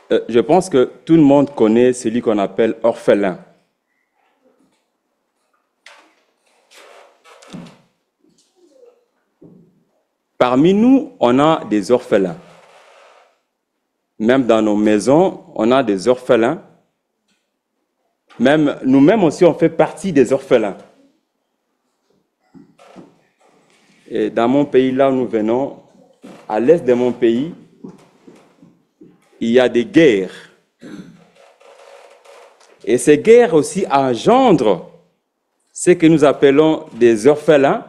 Je pense que tout le monde connaît celui qu'on appelle orphelin. Parmi nous, on a des orphelins. Même dans nos maisons, on a des orphelins. Même nous-mêmes aussi, on fait partie des orphelins. Et dans mon pays, là où nous venons, à l'est de mon pays, il y a des guerres. Et ces guerres aussi engendrent ce que nous appelons des orphelins,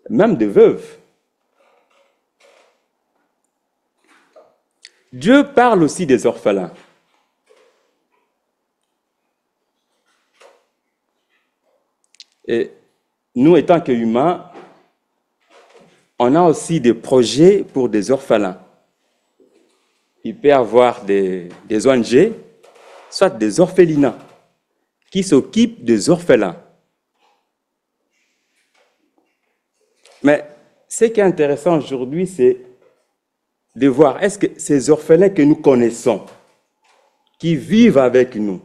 même des veuves. Dieu parle aussi des orphelins. Et nous, étant qu'humains, on a aussi des projets pour des orphelins. Il peut y avoir des ONG, soit des orphelinats, qui s'occupent des orphelins. Mais ce qui est intéressant aujourd'hui, c'est de voir, est-ce que ces orphelins que nous connaissons, qui vivent avec nous,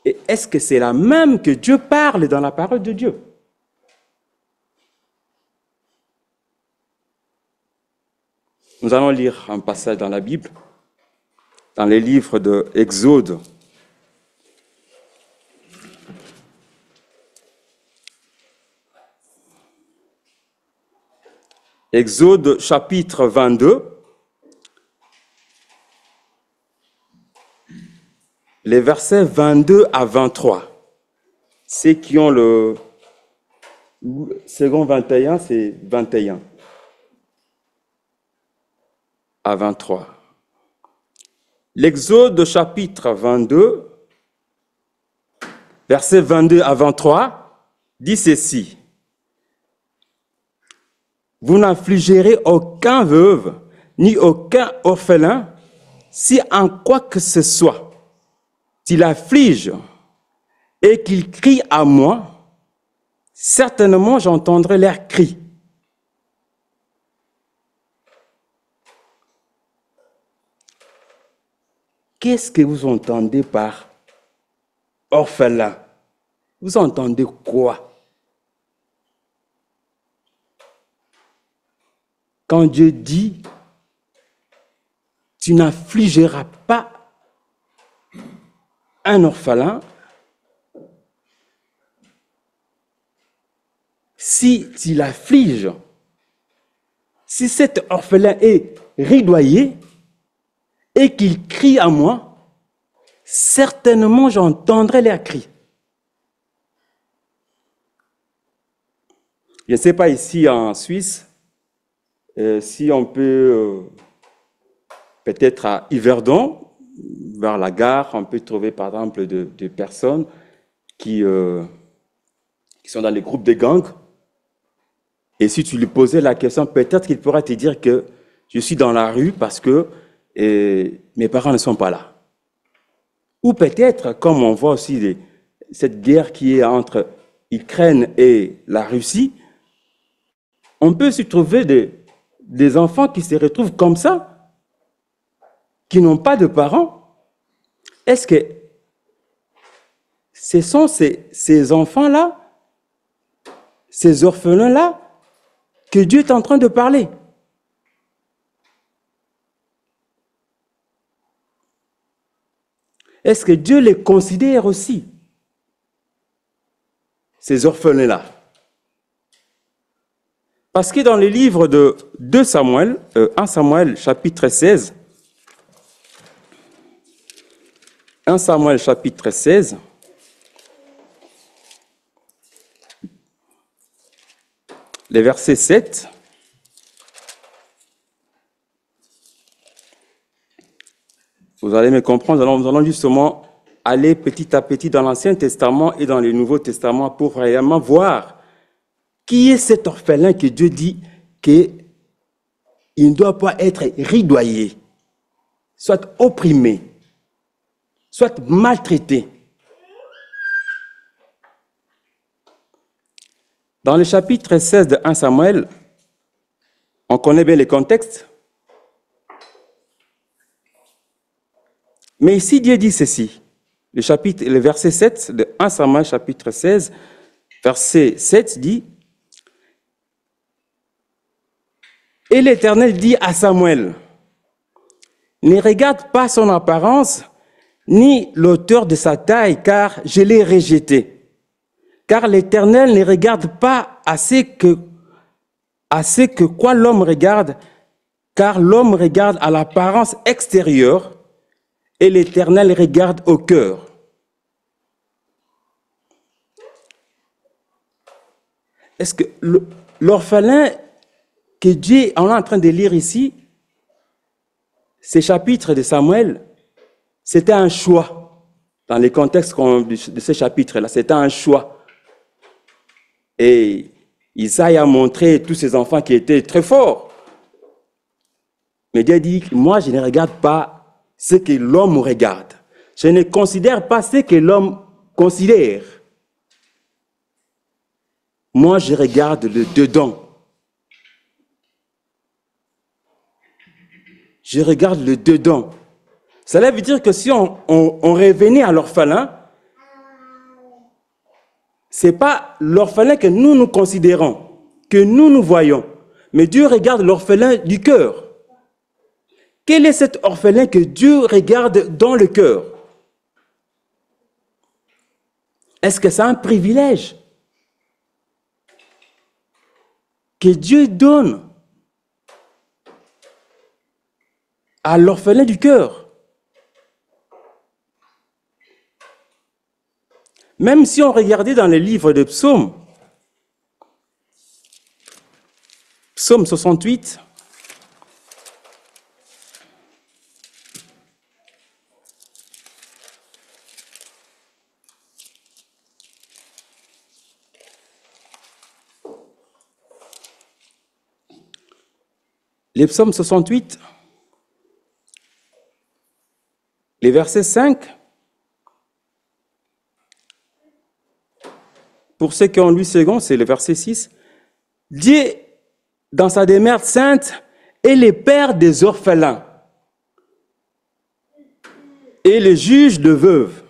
et est-ce que c'est la même que Dieu parle dans la parole de Dieu? Nous allons lire un passage dans la Bible, dans les livres de Exode. Exode chapitre 22, les versets 22 à 23. Ceux qui ont le second 21, c'est 21 à 23. L'Exode chapitre 22, versets 22 à 23, dit ceci. Vous n'affligerez aucun veuve, ni aucun orphelin, si en quoi que ce soit, s'il afflige et qu'il crie à moi, certainement j'entendrai leurs cris. Qu'est-ce que vous entendez par orphelin? Vous entendez quoi? Quand Dieu dit, tu n'affligeras pas un orphelin, si tu l'affliges, si cet orphelin est ridoyé et qu'il crie à moi, certainement j'entendrai leurs cris. Je ne sais pas ici en Suisse, si on peut, peut-être à Yverdon, vers la gare, on peut trouver par exemple des personnes qui sont dans les groupes de gangs. Et si tu lui posais la question, peut-être qu'il pourra te dire que je suis dans la rue parce que mes parents ne sont pas là. Ou peut-être, comme on voit aussi cette guerre qui est entre l'Ukraine et la Russie, on peut s'y trouver des enfants qui se retrouvent comme ça, qui n'ont pas de parents. Est-ce que ce sont ces enfants-là, ces orphelins-là, que Dieu est en train de parler? Est-ce que Dieu les considère aussi, ces orphelins-là? Parce que dans les livres de 2 Samuel, 1 Samuel chapitre 16, 1 Samuel chapitre 16, les versets 7, vous allez me comprendre, nous allons justement aller petit à petit dans l'Ancien Testament et dans le Nouveau Testament pour réellement voir qui est cet orphelin que Dieu dit qu'il ne doit pas être ridoyé, soit opprimé, soit maltraité. Dans le chapitre 16 de 1 Samuel, on connaît bien le contexte. Mais ici, Dieu dit ceci. Le verset 7 de 1 Samuel chapitre 16, verset 7 dit: Et l'Éternel dit à Samuel: ne regarde pas son apparence, ni l'auteur de sa taille, car je l'ai rejeté. Car l'Éternel ne regarde pas à ce que quoi l'homme regarde, car l'homme regarde à l'apparence extérieure, et l'Éternel regarde au cœur. Est-ce que l'orphelin que Dieu est en train de lire ici, ces chapitres de Samuel, c'était un choix. Dans les contextes de ces chapitres-là, c'était un choix. Et Isaïe a montré tous ces enfants qui étaient très forts. Mais Dieu dit: moi, je ne regarde pas ce que l'homme regarde. Je ne considère pas ce que l'homme considère. Moi, je regarde le dedans. Je regarde le dedans. Cela veut dire que si on revenait à l'orphelin, ce n'est pas l'orphelin que nous considérons, que nous voyons, mais Dieu regarde l'orphelin du cœur. Quel est cet orphelin que Dieu regarde dans le cœur? Est-ce que c'est un privilège que Dieu donne à l'orphelin du cœur? Même si on regardait dans les livres de psaumes, psaume 68, les psaumes 68, les versets 5, pour ceux qui ont lu second, c'est le verset 6. Dieu, dans sa demeure sainte, est le père des orphelins et le juge de veuves.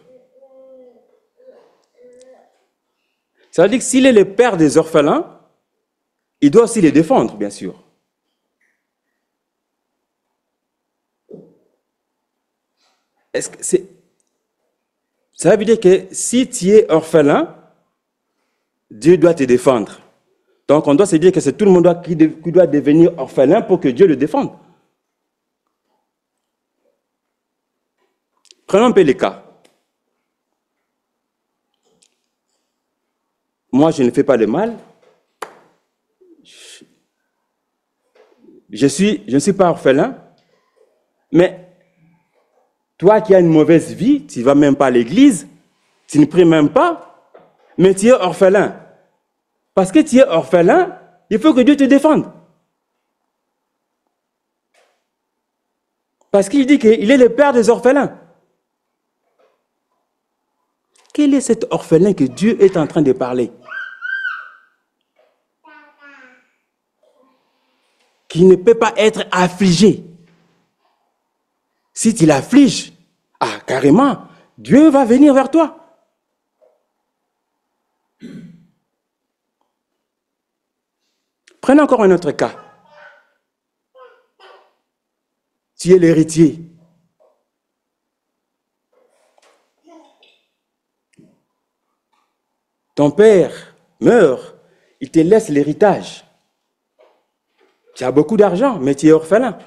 Ça veut dire que s'il est le père des orphelins, il doit aussi les défendre, bien sûr. Ça veut dire que si tu es orphelin, Dieu doit te défendre. Donc on doit se dire que c'est tout le monde qui doit devenir orphelin pour que Dieu le défende. Prenons un peu les cas. Moi, je ne fais pas le mal. Je ne suis pas orphelin. Mais toi qui as une mauvaise vie, tu ne vas même pas à l'église, tu ne pries même pas, mais tu es orphelin. Parce que tu es orphelin, il faut que Dieu te défende. Parce qu'il dit qu'il est le père des orphelins. Quel est cet orphelin que Dieu est en train de parler? Qui ne peut pas être affligé. Si tu l'affliges, carrément, Dieu va venir vers toi. Prenons encore un autre cas. Tu es l'héritier. Ton père meurt, il te laisse l'héritage. Tu as beaucoup d'argent, mais tu es orphelin.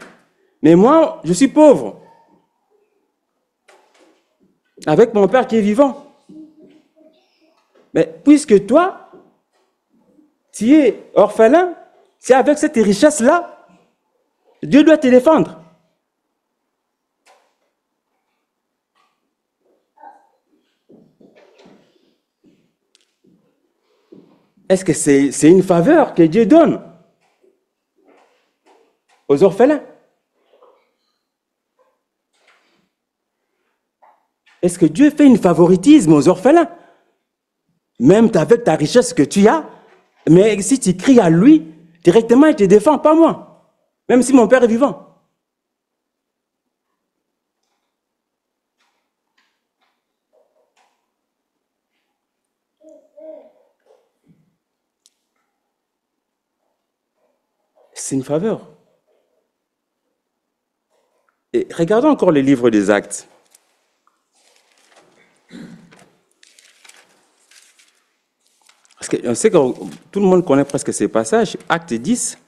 Mais moi, je suis pauvre. Avec mon père qui est vivant. Mais puisque toi, tu es orphelin, c'est avec cette richesse-là, Dieu doit te défendre. Est-ce que c'est une faveur que Dieu donne aux orphelins? Est-ce que Dieu fait un favoritisme aux orphelins? Même avec ta richesse que tu as, mais si tu cries à lui, directement il te défend, pas moi. Même si mon père est vivant. C'est une faveur. Et regardons encore le livre des Actes. Parce qu'on sait que tout le monde connaît presque ces passages. Acte 10.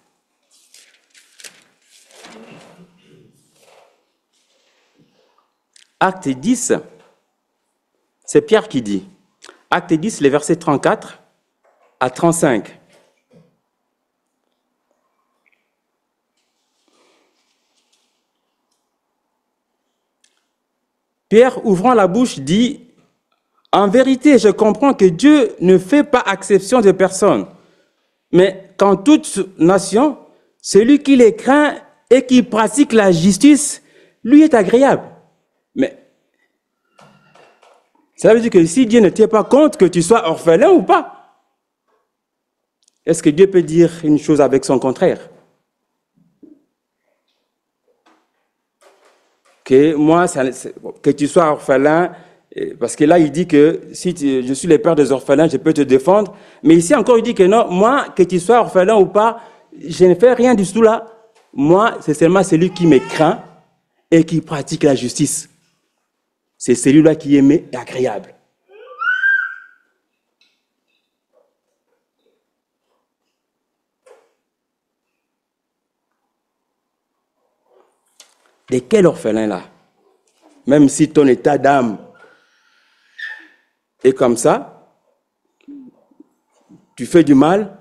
Acte 10, c'est Pierre qui dit. Acte 10, les versets 34 à 35. Pierre, ouvrant la bouche, dit « En vérité, je comprends que Dieu ne fait pas exception de personne, mais qu'en toute nation, celui qui les craint et qui pratique la justice, lui est agréable. » Mais ça veut dire que si Dieu ne tient pas compte que tu sois orphelin ou pas, est-ce que Dieu peut dire une chose avec son contraire? Que moi, que tu sois orphelin, parce que là, il dit que si je suis le père des orphelins, je peux te défendre. Mais ici encore, il dit que non, moi, que tu sois orphelin ou pas, je ne fais rien du tout là. Moi, c'est seulement celui qui me craint et qui pratique la justice. C'est celui-là qui est agréable. De quel orphelin là? Même si ton état d'âme est comme ça, tu fais du mal,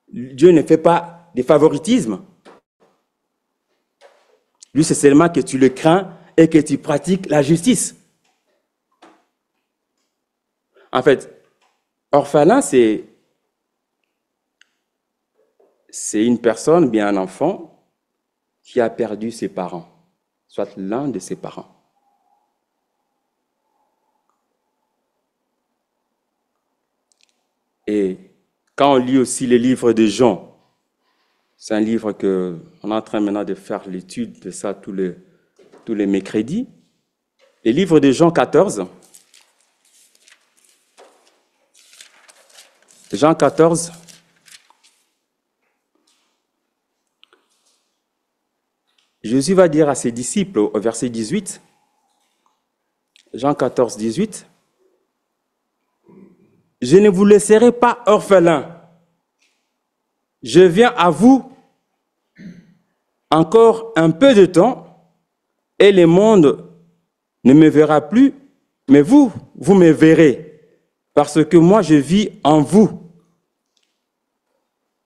Dieu ne fait pas de favoritisme. Lui, c'est seulement que tu le crains et que tu pratiques la justice. En fait, orphelin, c'est une personne, bien un enfant, qui a perdu ses parents, soit l'un de ses parents. Et quand on lit aussi les livres de Jean, c'est un livre qu'on est en train maintenant de faire l'étude de ça tous les mercredis. Les livres de Jean 14. Jean 14. Jésus va dire à ses disciples au verset 18, Jean 14, 18, « Je ne vous laisserai pas orphelins. Je viens à vous encore un peu de temps et le monde ne me verra plus, mais vous me verrez, parce que moi je vis en vous.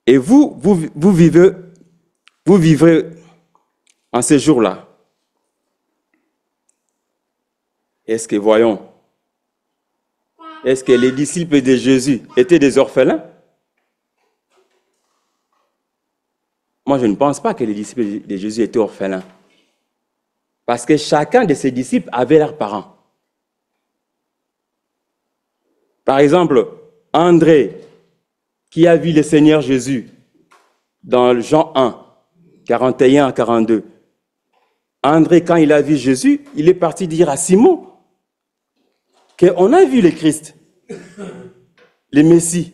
Et vous vivrez en ces jours-là. » Est-ce que, voyons, est-ce que les disciples de Jésus étaient des orphelins? Moi, je ne pense pas que les disciples de Jésus étaient orphelins. Parce que chacun de ses disciples avait leurs parents. Par exemple, André, qui a vu le Seigneur Jésus dans Jean 1, 41 à 42. André, quand il a vu Jésus, il est parti dire à Simon qu'on a vu le Christ, le Messie.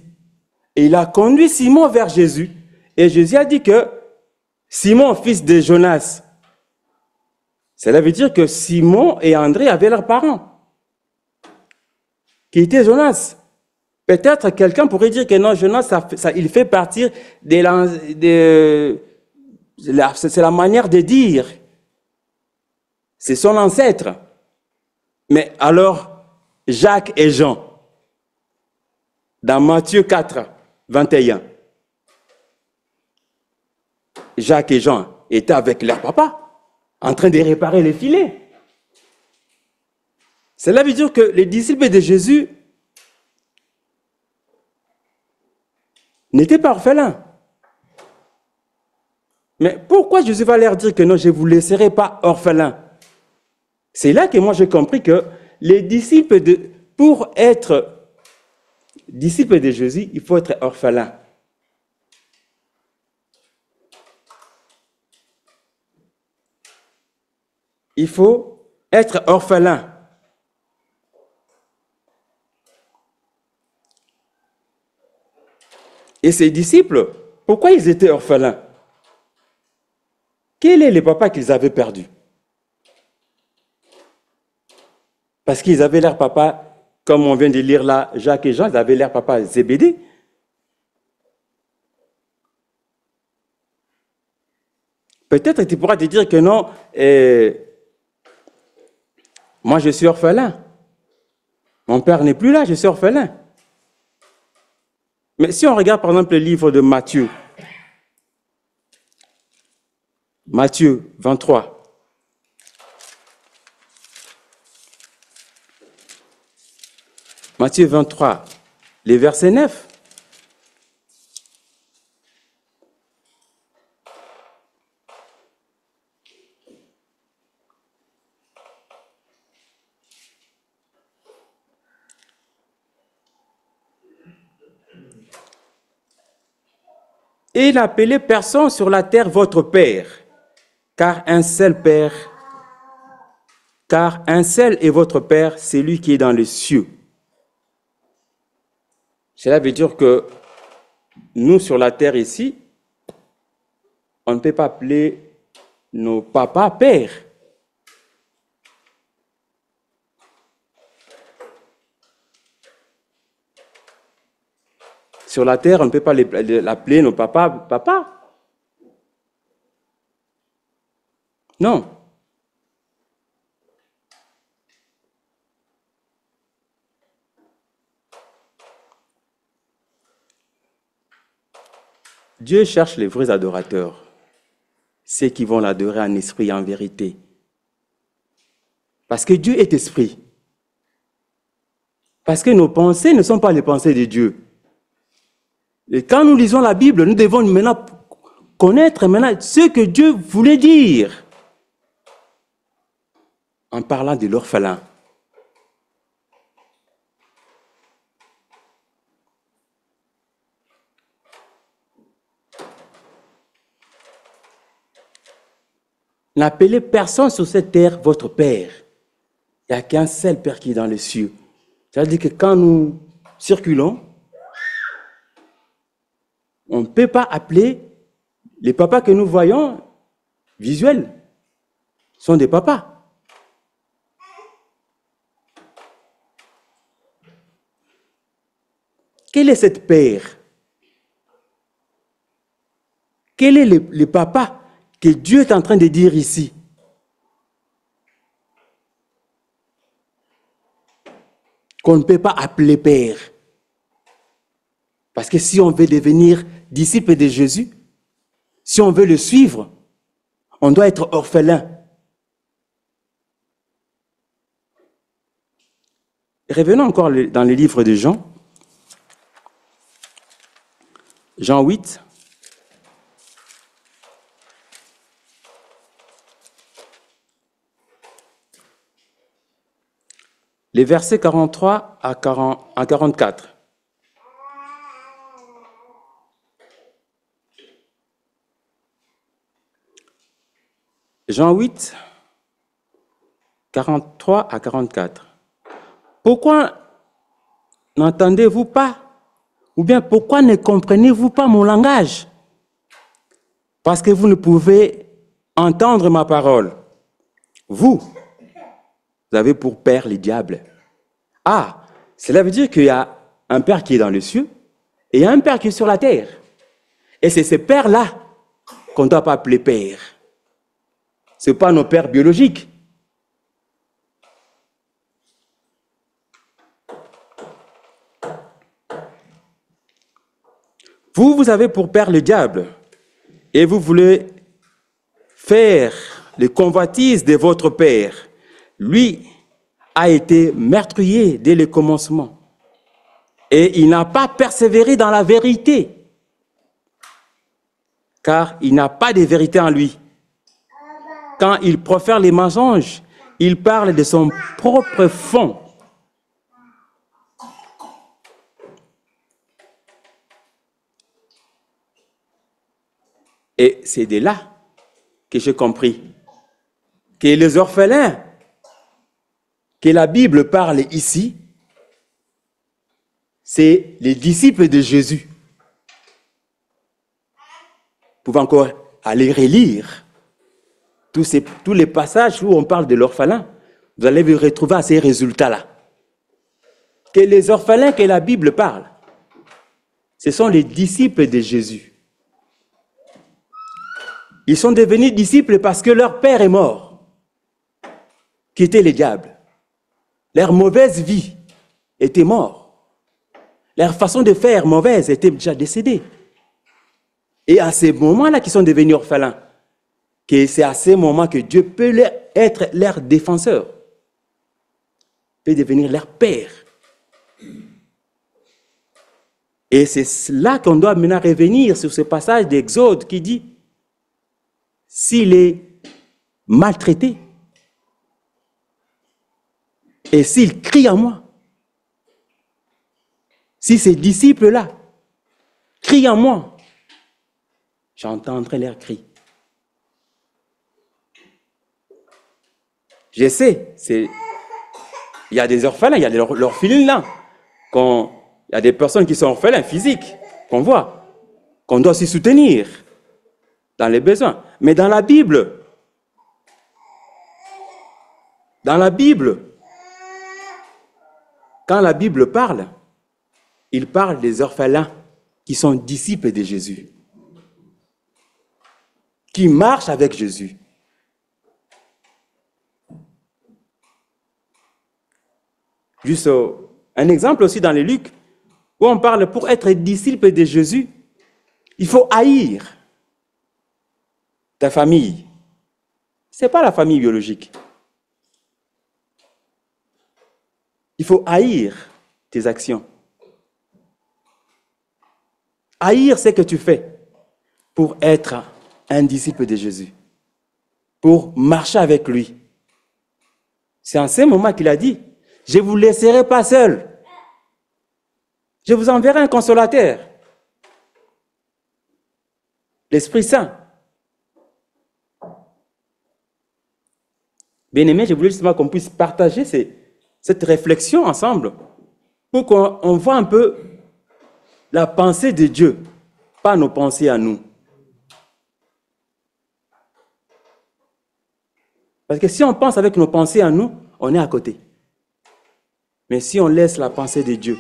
Et il a conduit Simon vers Jésus. Et Jésus a dit que Simon, fils de Jonas, cela veut dire que Simon et André avaient leurs parents, qui étaient Jonas. Peut-être quelqu'un pourrait dire que non, Jonas, il fait partie c'est la manière de dire. C'est son ancêtre. Mais alors, Jacques et Jean, dans Matthieu 4, 21, Jacques et Jean étaient avec leur papa, en train de réparer les filets. Cela veut dire que les disciples de Jésus n'étaient pas orphelins. Mais pourquoi Jésus va leur dire que non, je ne vous laisserai pas orphelins? C'est là que moi j'ai compris que les disciples, pour être disciples de Jésus, il faut être orphelin. Il faut être orphelin. Et ces disciples, pourquoi ils étaient orphelins? Quel est le papa qu'ils avaient perdu? Parce qu'ils avaient leur papa, comme on vient de lire là, Jacques et Jean, ils avaient leur papa Zébédée. Peut-être tu pourras te dire que non, moi je suis orphelin. Mon père n'est plus là, je suis orphelin. Mais si on regarde par exemple le livre de Matthieu, Matthieu 23, Matthieu 23, les versets 9. Et n'appelez personne sur la terre votre père, car un seul est votre père, c'est lui qui est dans les cieux. Cela veut dire que nous, sur la terre ici, on ne peut pas appeler nos papas pères. Sur la terre, on ne peut pas l'appeler nos papas papa. Non. Dieu cherche les vrais adorateurs, ceux qui vont l'adorer en esprit et en vérité. Parce que Dieu est esprit. Parce que nos pensées ne sont pas les pensées de Dieu. Et quand nous lisons la Bible, nous devons maintenant connaître ce que Dieu voulait dire en parlant de l'orphelin. N'appelez personne sur cette terre votre père. Il n'y a qu'un seul père qui est dans les cieux. C'est-à-dire que quand nous circulons, on ne peut pas appeler les papas que nous voyons visuels. Ce sont des papas. Quel est cette père? Quel est le papa que Dieu est en train de dire ici? Qu'on ne peut pas appeler père. Parce que si on veut devenir disciple de Jésus, si on veut le suivre, on doit être orphelin. Revenons encore dans le livre de Jean. Jean 8. Les versets 43 à 44. Jean 8, 43 à 44. Pourquoi n'entendez-vous pas? Ou bien pourquoi ne comprenez-vous pas mon langage? Parce que vous ne pouvez entendre ma parole. Vous avez pour père le diable. Ah, cela veut dire qu'il y a un père qui est dans les cieux et un père qui est sur la terre. Et c'est ce père-là qu'on ne doit pas appeler père. Ce n'est pas nos pères biologiques. Vous avez pour père le diable et vous voulez faire les convoitises de votre père. Lui a été meurtrier dès le commencement et il n'a pas persévéré dans la vérité car il n'a pas de vérité en lui. Quand il profère les mensonges, il parle de son propre fond. Et c'est de là que j'ai compris que les orphelins que la Bible parle ici, c'est les disciples de Jésus. Vous pouvez encore aller relire tous les passages où on parle de l'orphelin, vous allez vous retrouver à ces résultats-là. Que les orphelins que la Bible parle, ce sont les disciples de Jésus. Ils sont devenus disciples parce que leur père est mort, qui était le diable. Leur mauvaise vie était morte. Leur façon de faire mauvaise était déjà décédée. Et à ces moments-là qu'ils sont devenus orphelins, que c'est à ces moments que Dieu peut être leur défenseur, peut devenir leur père. Et c'est là qu'on doit maintenant revenir sur ce passage d'Exode qui dit, s'il est maltraité, et s'il crie à moi, si ces disciples-là crient à moi, j'entendrai leurs cris. Je sais, il y a des orphelins, il y a l'orpheline là. Il y a des personnes qui sont orphelins physiques, qu'on voit, qu'on doit aussi soutenir dans les besoins. Mais dans la Bible, quand la Bible parle, il parle des orphelins qui sont disciples de Jésus, qui marchent avec Jésus. Juste un exemple aussi dans les Luc, où on parle pour être disciple de Jésus, il faut haïr ta famille. Ce n'est pas la famille biologique. Il faut haïr tes actions. Haïr ce que tu fais pour être un disciple de Jésus, pour marcher avec lui. C'est en ce moment qu'il a dit, je ne vous laisserai pas seul. Je vous enverrai un consolateur. L'Esprit Saint. Bien-aimés, je voulais justement qu'on puisse partager cette réflexion ensemble pour qu'on voit un peu la pensée de Dieu, pas nos pensées à nous. Parce que si on pense avec nos pensées à nous, on est à côté. Mais si on laisse la pensée de Dieu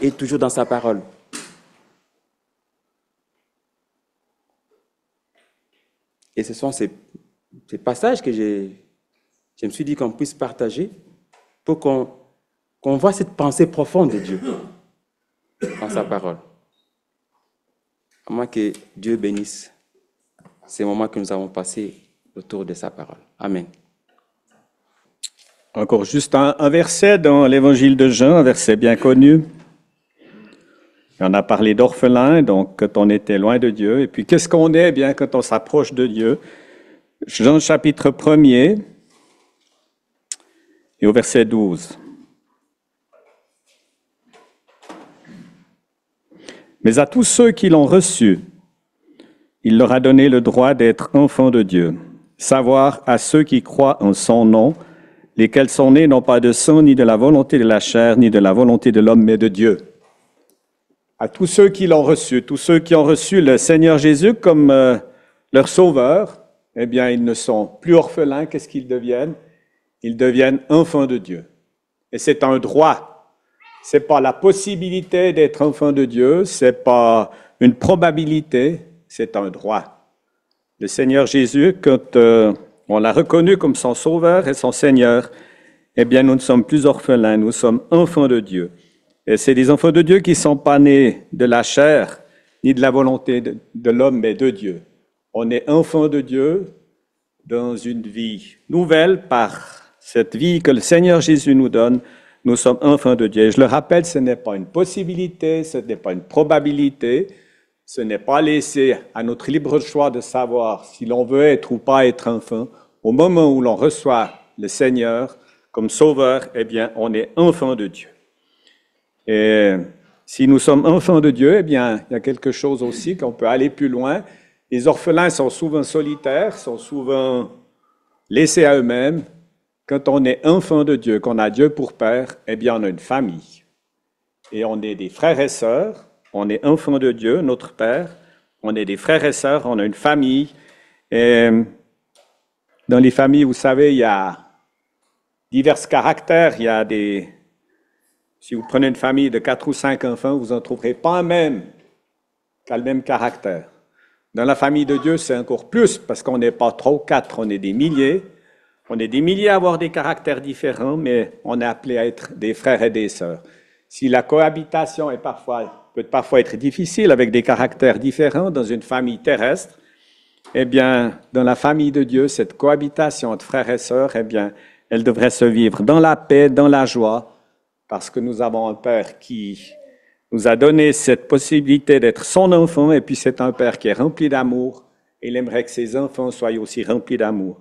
est toujours dans sa parole. Et ce sont ces passages que je me suis dit qu'on puisse partager pour qu'on voit cette pensée profonde de Dieu dans sa parole. À moins que Dieu bénisse ces moments que nous avons passés autour de sa parole. Amen. Encore juste un verset dans l'évangile de Jean, un verset bien connu. On a parlé d'orphelins, donc quand on était loin de Dieu. Et puis qu'est-ce qu'on est bien quand on s'approche de Dieu? Jean chapitre 1er et au verset 12. Mais à tous ceux qui l'ont reçu, il leur a donné le droit d'être enfants de Dieu, savoir à ceux qui croient en son nom, lesquels sont nés non pas de sang, ni de la volonté de la chair, ni de la volonté de l'homme, mais de Dieu. À tous ceux qui l'ont reçu, tous ceux qui ont reçu le Seigneur Jésus comme leur sauveur, eh bien, ils ne sont plus orphelins. Qu'est-ce qu'ils deviennent? Ils deviennent enfants de Dieu. Et c'est un droit. C'est pas la possibilité d'être enfant de Dieu, c'est pas une probabilité, c'est un droit. Le Seigneur Jésus, quand on l'a reconnu comme son sauveur et son Seigneur, eh bien, nous ne sommes plus orphelins, nous sommes enfants de Dieu. Et c'est des enfants de Dieu qui ne sont pas nés de la chair, ni de la volonté de l'homme, mais de Dieu. On est enfants de Dieu dans une vie nouvelle par cette vie que le Seigneur Jésus nous donne. Nous sommes enfants de Dieu. Et je le rappelle, ce n'est pas une possibilité, ce n'est pas une probabilité, ce n'est pas laissé à notre libre choix de savoir si l'on veut être ou pas être enfant. Au moment où l'on reçoit le Seigneur comme sauveur, eh bien, on est enfant de Dieu. Et si nous sommes enfants de Dieu, eh bien, il y a quelque chose aussi qu'on peut aller plus loin. Les orphelins sont souvent solitaires, sont souvent laissés à eux-mêmes. Quand on est enfant de Dieu, qu'on a Dieu pour Père, eh bien, on a une famille. Et on est des frères et sœurs. On est enfants de Dieu, notre Père. On est des frères et sœurs, on a une famille. Et Dans les familles, vous savez, il y a divers caractères. Il y a si vous prenez une famille de 4 ou 5 enfants, vous n'en trouverez pas un même qui a le même caractère. Dans la famille de Dieu, c'est encore plus, parce qu'on n'est pas 3 ou 4, on est des milliers. On est des milliers à avoir des caractères différents, mais on est appelé à être des frères et des sœurs. Si la cohabitation peut parfois être difficile avec des caractères différents dans une famille terrestre, eh bien, dans la famille de Dieu, cette cohabitation entre frères et sœurs, eh bien, elle devrait se vivre dans la paix, dans la joie, parce que nous avons un Père qui nous a donné cette possibilité d'être son enfant, et puis c'est un Père qui est rempli d'amour, et il aimerait que ses enfants soient aussi remplis d'amour.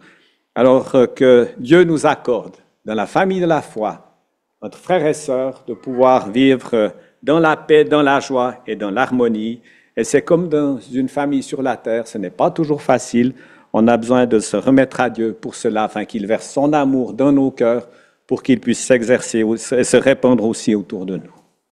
Alors que Dieu nous accorde, dans la famille de la foi, entre frères et sœurs, de pouvoir vivre dans la paix, dans la joie et dans l'harmonie. Et c'est comme dans une famille sur la terre, ce n'est pas toujours facile. On a besoin de se remettre à Dieu pour cela, afin qu'il verse son amour dans nos cœurs, pour qu'il puisse s'exercer et se répandre aussi autour de nous.